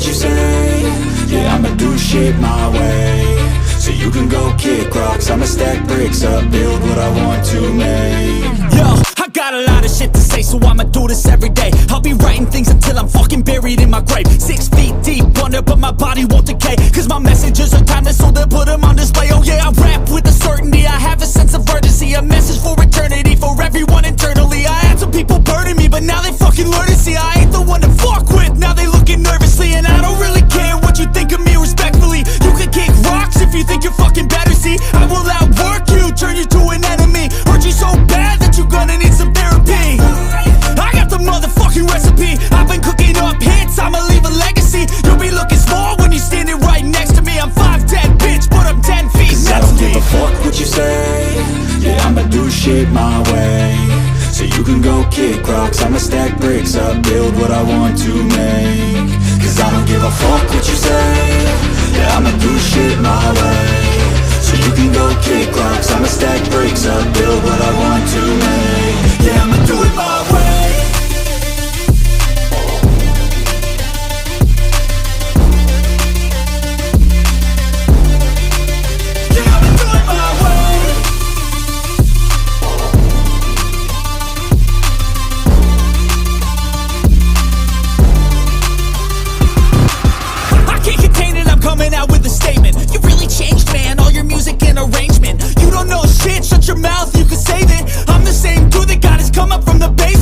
what you say. Yeah, I'ma do shit my way. So you can go kick rocks, I'ma stack bricks up, build what I want to make. Yo, I got a lot of shit to say, so I'ma do this every day. I'll be writing things until I'm fucking buried in my grave. 6 feet deep under, but my body won't decay. Cause my messages are timeless, so they'll put them on display. Oh yeah, I rap with a certainty, I have a sense of urgency. A message for eternity, for everyone internally. I had some people burning me, but now they fucking learn to see I ain't the one to fuck with, now they looking nervously. And I don't really care what you think of me, respectfully. You can kick rocks if you think you're fucking better, see. I will outwork you, turn you to an enemy. Hurt you so bad that you're gonna need some therapy. I got the motherfucking recipe, I've been cooking up hits, I'ma leave a legacy. You'll be looking small when you're standing right next to me. I'm 5'10", bitch, but I'm 10 feet. Cause I don't give a fuck what you say. Yeah, I'ma do shit my way. So you can go kick rocks, I'ma stack bricks up, build what I want to make. Cause I don't give a fuck what you say. Yeah, I'ma